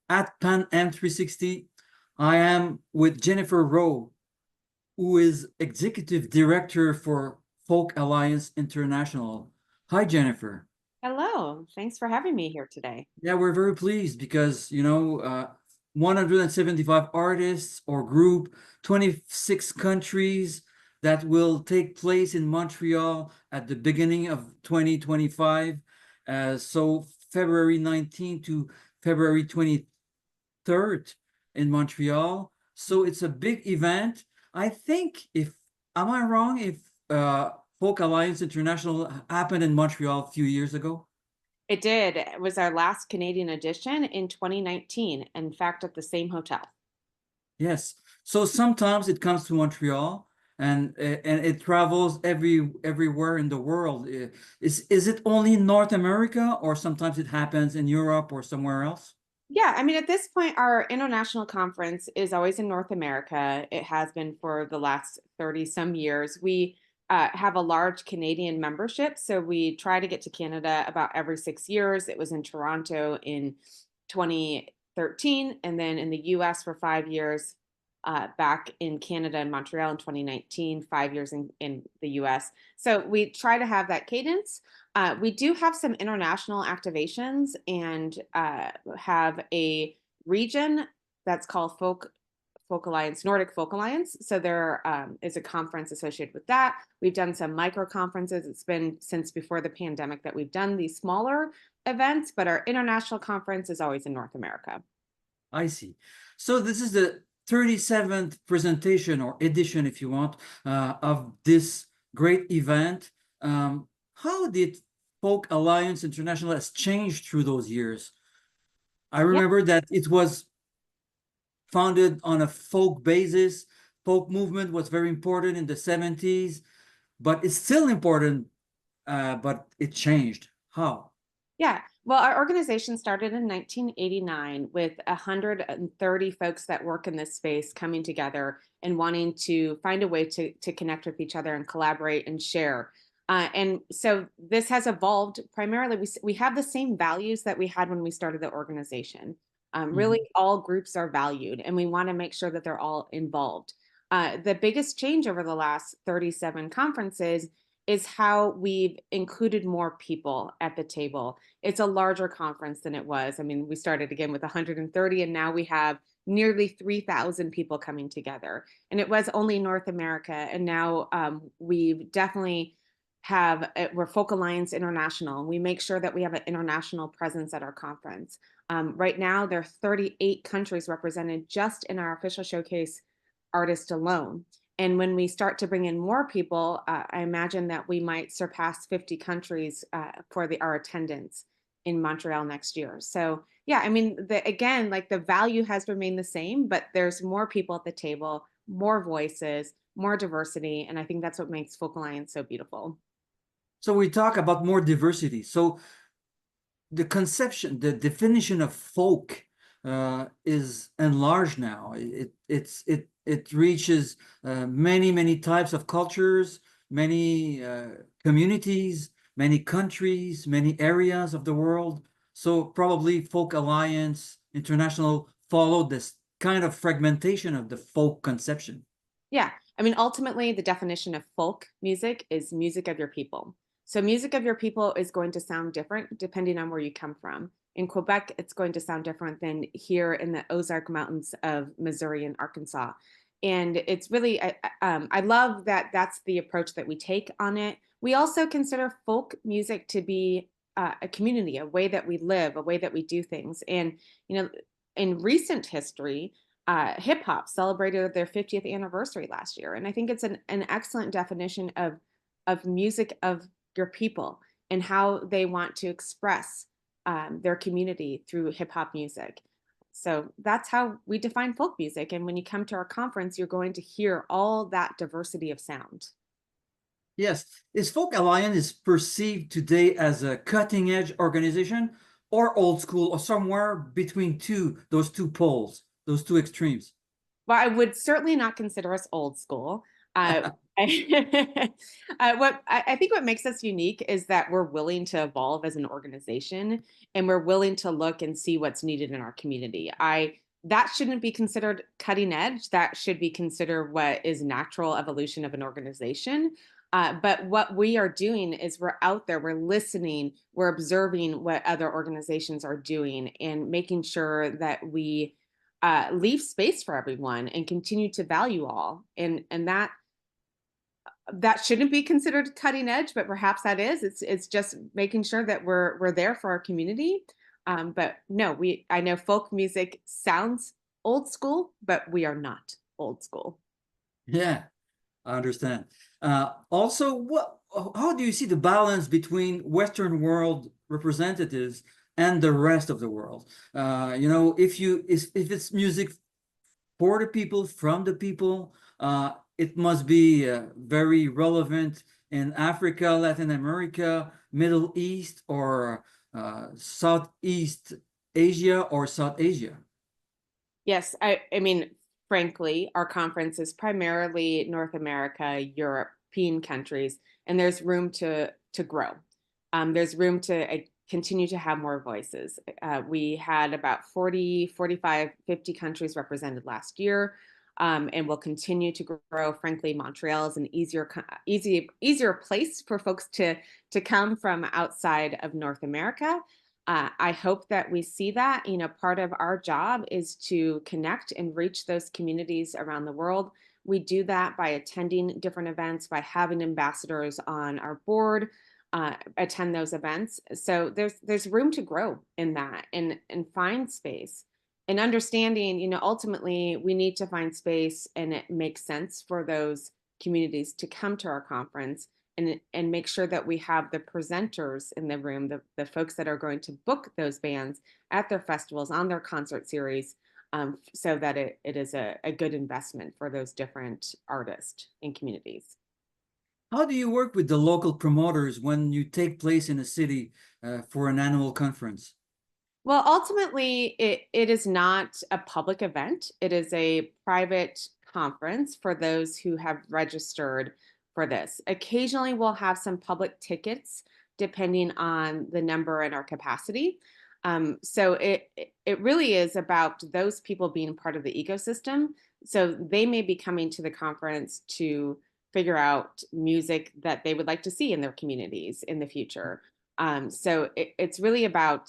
at Pan M360. I am with Jennifer Rowe, who is Executive Director for Folk Alliance International. Hi, Jennifer. Hello, thanks for having me here today. Yeah, we're very pleased because, 175 artists or group, 26 countries that will take place in Montreal at the beginning of 2025. So February 19th to February 23rd in Montreal. So it's a big event. I think am I wrong if Folk Alliance International happened in Montreal a few years ago? It did. It was our last Canadian edition in 2019, in fact, at the same hotel. Yes. So sometimes it comes to Montreal and it travels everywhere in the world. Is it only in North America or sometimes it happens in Europe or somewhere else? Yeah, I mean, at this point, our international conference is always in North America. It has been for the last 30 some years. We have a large Canadian membership, so we try to get to Canada about every 6 years. It was in Toronto in 2013, and then in the US for 5 years, back in Canada and Montreal in 2019, 5 years in the US. So we try to have that cadence. We do have some international activations and have a region that's called Folk Alliance, Nordic Folk Alliance. So there is a conference associated with that. We've done some micro conferences. It's been since before the pandemic that we've done these smaller events, but our international conference is always in North America. I see. So this is the 37th presentation or edition, if you want, of this great event. How did Folk Alliance International has changed through those years? I Yeah. remember that it was founded on a folk basis. Folk movement was very important in the 70s, but it's still important, but it changed. How? Yeah. Well, our organization started in 1989 with 130 folks that work in this space coming together and wanting to find a way to connect with each other and collaborate and share. And so this has evolved primarily. We have the same values that we had when we started the organization. Really, Mhm. all groups are valued, and we want to make sure that they're all involved. The biggest change over the last 37 conferences is how we've included more people at the table. It's a larger conference than it was. I mean, we started again with 130, and now we have nearly 3,000 people coming together. And it was only North America, and now we definitely have we're Folk Alliance International. We make sure that we have an international presence at our conference. Right now, there are 38 countries represented just in our official showcase artist alone. And when we start to bring in more people, I imagine that we might surpass 50 countries for our attendance in Montreal next year. So yeah, I mean, again, like the value has remained the same, but there's more people at the table, more voices, more diversity, and I think that's what makes Folk Alliance so beautiful. So we talk about more diversity. So the conception, the definition of folk is enlarged now. It reaches many types of cultures, many communities, many countries, many areas of the world. So probably Folk Alliance International followed this kind of fragmentation of the folk conception. Yeah. I mean, ultimately, the definition of folk music is music of your people. So, music of your people is going to sound different depending on where you come from. In Quebec, it's going to sound different than here in the Ozark Mountains of Missouri and Arkansas. And it's really, I love that that's the approach that we take on it. We also consider folk music to be a community, a way that we live, a way that we do things. And, you know, in recent history, hip hop celebrated their 50th anniversary last year, and I think it's an excellent definition of music of your people and how they want to express their community through hip hop music. So that's how we define folk music. And when you come to our conference, you're going to hear all that diversity of sound. Yes, is Folk Alliance is perceived today as a cutting edge organization or old school or somewhere between those two poles, those two extremes? Well, I would certainly not consider us old school. Uh, I think what makes us unique is that we're willing to evolve as an organization, and we're willing to look and see what's needed in our community. That shouldn't be considered cutting edge. That should be considered what is natural evolution of an organization. But what we are doing is we're out there, we're listening, we're observing what other organizations are doing, and making sure that we leave space for everyone and continue to value all. And that shouldn't be considered cutting edge, but perhaps that is. It's just making sure that we're there for our community. But no, I know folk music sounds old school, but we are not old school. Yeah, I understand. Also, how do you see the balance between Western world representatives and the rest of the world? If it's music for the people, from the people, it must be very relevant in Africa, Latin America, Middle East, or Southeast Asia or South Asia. Yes, I mean, frankly, our conference is primarily North America, European countries, and there's room to grow. There's room to continue to have more voices. We had about 40, 45, 50 countries represented last year, and we'll continue to grow. Frankly, Montreal is an easier place for folks to come from outside of North America. I hope that we see that. Part of our job is to connect and reach those communities around the world. We do that by attending different events, by having ambassadors on our board attend those events. So there's room to grow in that, and find space, and understanding, ultimately we need to find space, and it makes sense for those communities to come to our conference, and make sure that we have the presenters in the room, the folks that are going to book those bands at their festivals, on their concert series, so that it is a good investment for those different artists and communities. How do you work with the local promoters when you take place in a city for an annual conference? Well, ultimately, it is not a public event. It is a private conference for those who have registered for this. Occasionally, we'll have some public tickets depending on the number and our capacity. So it really is about those people being part of the ecosystem. So they may be coming to the conference to figure out music that they would like to see in their communities in the future. So it's really about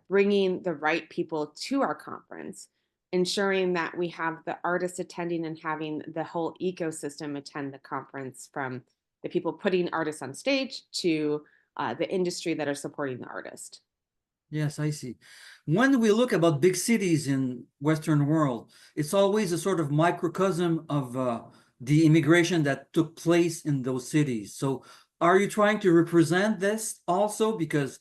bringing the right people to our conference, ensuring that we have the artists attending, and having the whole ecosystem attend the conference, from the people putting artists on stage to the industry that are supporting the artist. Yes, I see. When we look about big cities in Western world, it's always a sort of microcosm of the immigration that took place in those cities. So are you trying to represent this also? Because,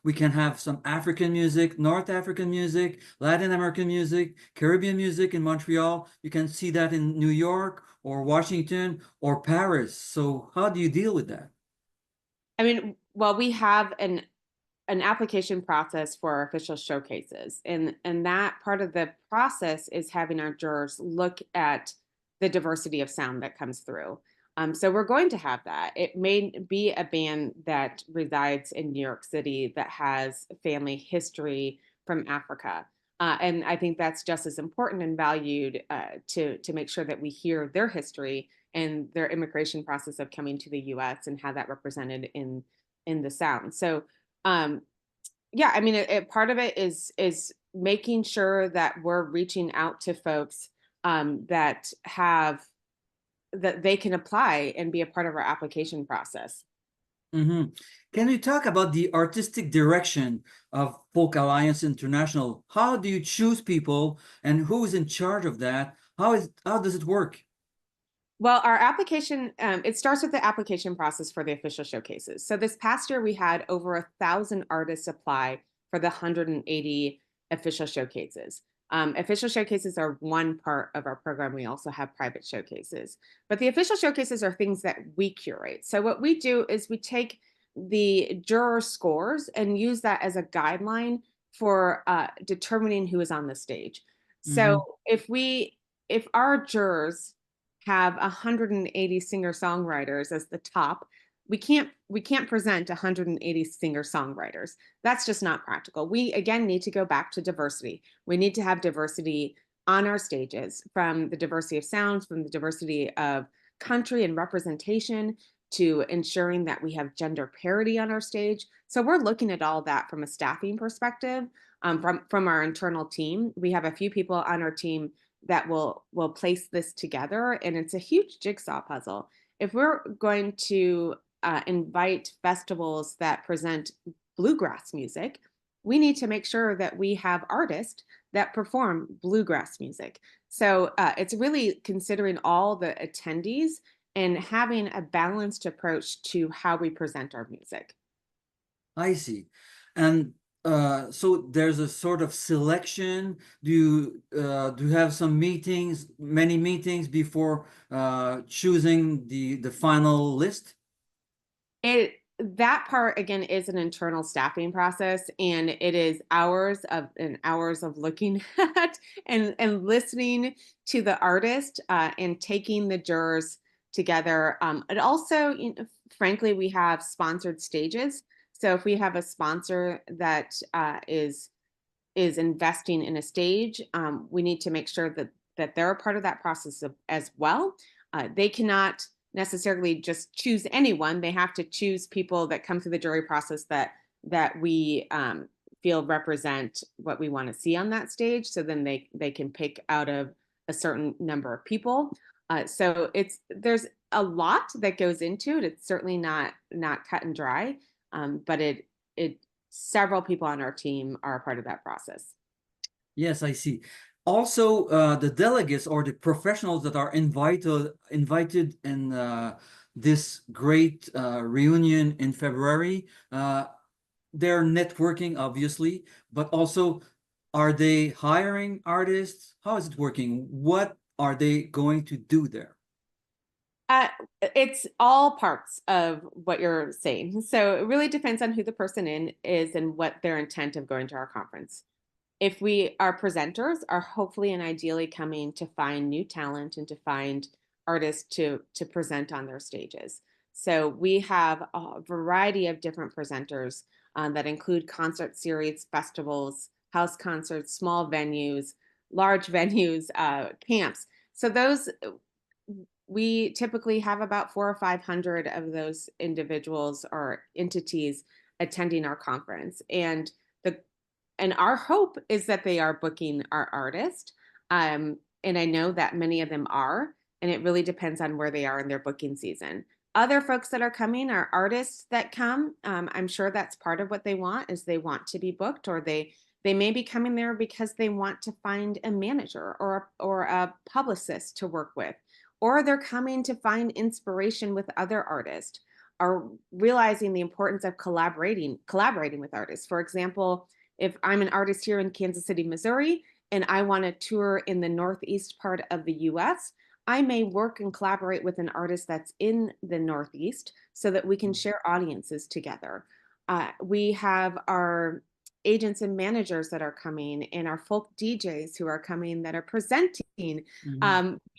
we can have some African music, North African music, Latin American music, Caribbean music in Montreal. You can see that in New York or Washington or Paris. So how do you deal with that? I mean, well, we have an application process for our official showcases. And that part of the process is having our jurors look at the diversity of sound that comes through. So we're going to have that. It may be a band that resides in New York City that has family history from Africa. And I think that's just as important and valued to make sure that we hear their history and their immigration process of coming to the US, and have that represented in the sound. So yeah, I mean, part of it is making sure that we're reaching out to folks that they can apply and be a part of our application process. Mm-hmm. Can you talk about the artistic direction of Folk Alliance International? How do you choose people, and who is in charge of that? How does it work? Well, our application, it starts with the application process for the official showcases. So this past year, we had over 1,000 artists apply for the 180 official showcases. Official showcases are one part of our program. We also have private showcases, but the official showcases are things that we curate. So what we do is we take the juror scores and use that as a guideline for determining who is on the stage. Mm-hmm. So if our jurors have 180 singer-songwriters as the top. We can't present 180 singer-songwriters. That's just not practical. We again need to go back to diversity. We need to have diversity on our stages, from the diversity of sounds, from the diversity of country and representation, to ensuring that we have gender parity on our stage. So we're looking at all that from a staffing perspective. From our internal team, we have a few people on our team that will place this together, and it's a huge jigsaw puzzle. If we're going to invite festivals that present bluegrass music, we need to make sure that we have artists that perform bluegrass music. So it's really considering all the attendees and having a balanced approach to how we present our music. I see. And so there's a sort of selection. Do you have some meetings, many meetings before choosing the final list? It That part again is an internal staffing process, and it is hours of looking at and listening to the artist, and taking the jurors together. And also, frankly, we have sponsored stages. So if we have a sponsor that is investing in a stage, we need to make sure that they're a part of that process as well. They cannot necessarily just choose anyone. They have to choose people that come through the jury process that we feel represent what we want to see on that stage. So then they can pick out of a certain number of people. So there's a lot that goes into it. It's certainly not cut and dry, but it several people on our team are a part of that process. Yes, I see. Also, the delegates or the professionals that are invited in this great reunion in February, they're networking, obviously, but also, are they hiring artists? How is it working? What are they going to do there? Uh, it's all parts of what you're saying. So it really depends on who the person is and what their intent of going to our conference. If our presenters are hopefully and ideally coming to find new talent and to find artists to present on their stages. So we have a variety of different presenters that include concert series, festivals, house concerts, small venues, large venues, camps. So those, we typically have about 400 or 500 of those individuals or entities attending our conference. And our hope is that they are booking our artist. And I know that many of them are, and it really depends on where they are in their booking season. Other folks that are coming are artists that come. I'm sure that's part of what they want, is they want to be booked, or they may be coming there because they want to find a manager or a publicist to work with, or they're coming to find inspiration with other artists, or realizing the importance of collaborating with artists. For example, if I'm an artist here in Kansas City, Missouri, and I want to tour in the northeast part of the US, I may work and collaborate with an artist that's in the northeast so that we can share audiences together. We have our agents and managers that are coming, and our folk DJs who are coming that are presenting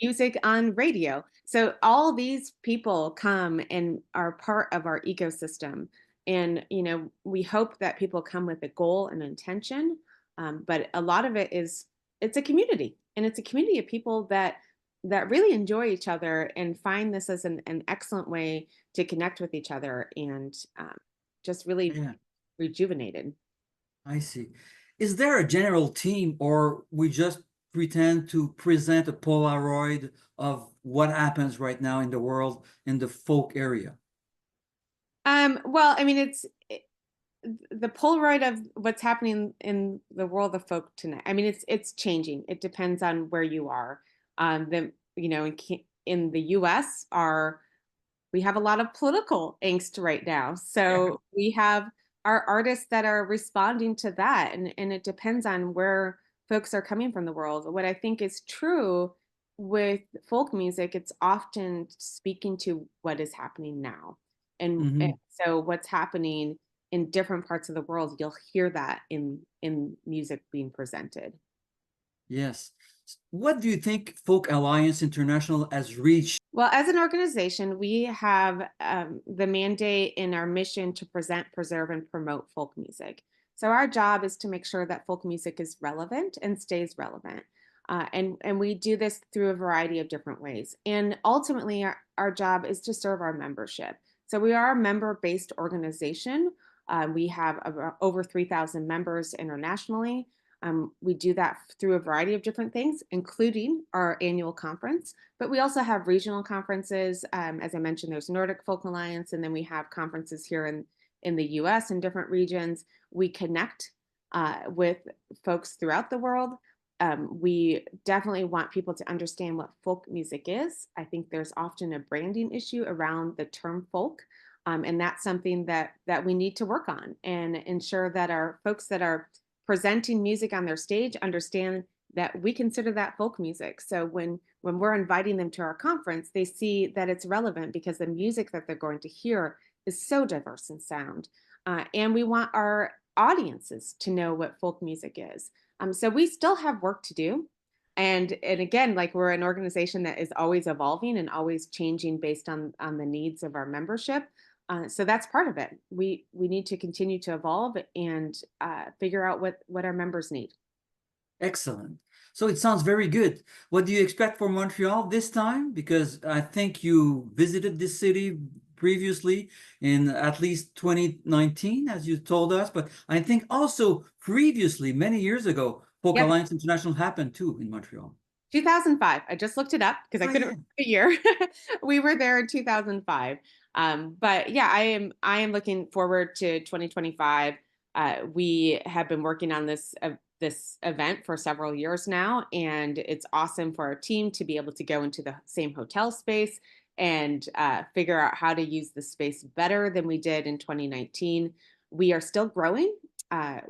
music on radio. So all these people come and are part of our ecosystem. And, we hope that people come with a goal and intention. But a lot of it is, it's a community, and it's a community of people that really enjoy each other and find this as an excellent way to connect with each other, and just really Yeah, rejuvenated. I see. Is there a general theme, or we just pretend to present a Polaroid of what happens right now in the world in the folk area? Well, I mean, the Polaroid of what's happening in the world of folk tonight. I mean, it's changing. It depends on where you are. In the U.S., we have a lot of political angst right now. Yeah. So we have our artists that are responding to that, and it depends on where folks are coming from the world. What I think is true with folk music, it's often speaking to what is happening now. And Hmm. so what's happening in different parts of the world, you'll hear that in music being presented. Yes. What do you think Folk Alliance International has reached? Well, as an organization, we have the mandate in our mission to present, preserve, and promote folk music. So our job is to make sure that folk music is relevant and stays relevant. And we do this through a variety of different ways. And ultimately, our job is to serve our membership. So we are a member-based organization. We have over 3,000 members internationally. We do that through a variety of different things, including our annual conference. But we also have regional conferences. As I mentioned, there's Nordic Folk Alliance, and then we have conferences here in the US in different regions. We connect with folks throughout the world. We definitely want people to understand what folk music is. I think there's often a branding issue around the term folk. And that's something that we need to work on and ensure that our folks that are presenting music on their stage understand that we consider that folk music. So when we're inviting them to our conference, they see that it's relevant because the music that they're going to hear is so diverse in sound. And we want our audiences to know what folk music is. So we still have work to do. And again, like we're an organization that is always evolving and always changing based on the needs of our membership. So that's part of it. We need to continue to evolve and figure out what our members need. Excellent. So it sounds very good. What do you expect for Montreal this time? Because I think you visited this city previously in at least 2019, as you told us. But I think also previously, many years ago, Folk Yep. Alliance International happened too in Montreal. 2005. I just looked it up because I Oh, couldn't yeah. remember the year. We were there in 2005. But yeah, I am looking forward to 2025. We have been working on this event for several years now, and it's awesome for our team to be able to go into the same hotel space and figure out how to use the space better than we did in 2019. We are still growing.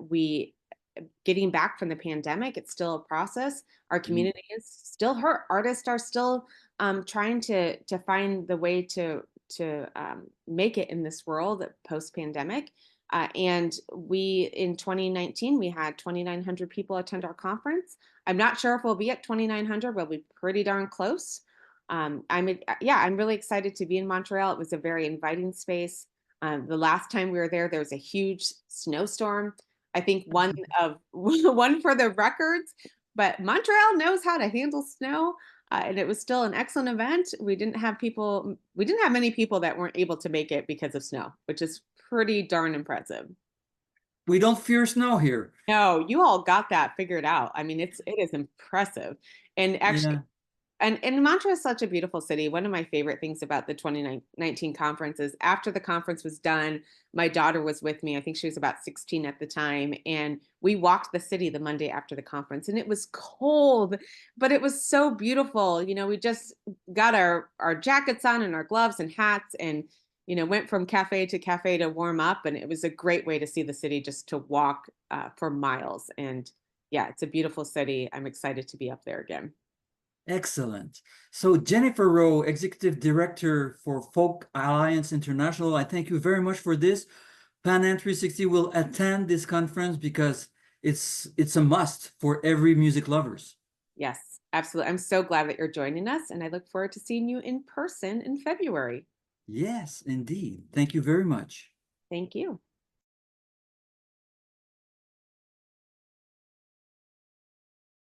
We getting back from the pandemic, it's still a process. Our community is still hurt. Artists are still trying to find the way to make it in this world post pandemic. And we in 2019 we had 2,900 people attend our conference. I'm not sure if we'll be at 2,900. We'll be pretty darn close. I'm really excited to be in Montreal. It was a very inviting space. The last time we were there was a huge snowstorm. I think one for the records, but Montreal knows how to handle snow. And it was still an excellent event. We didn't have many people that weren't able to make it because of snow, which is pretty darn impressive. We don't fear snow here. No, you all got that figured out. I mean, it is impressive. And actually, Yeah. and Montreal is such a beautiful city. One of my favorite things about the 2019 conference is after the conference was done, my daughter was with me. I think she was about 16 at the time. And we walked the city the Monday after the conference, and it was cold, but it was so beautiful. You know, we just got our jackets on and our gloves and hats and, you know, went from cafe to warm up. And it was a great way to see the city, just to walk for miles. And yeah, it's a beautiful city. I'm excited to be up there again. Excellent. So Jennifer Rowe, Executive Director for Folk Alliance International, I thank you very much for this. Pan Am 360 will attend this conference because it's a must for every music lovers. Yes, absolutely. I'm so glad that you're joining us, and I look forward to seeing you in person in February. Yes, indeed. Thank you very much. Thank you.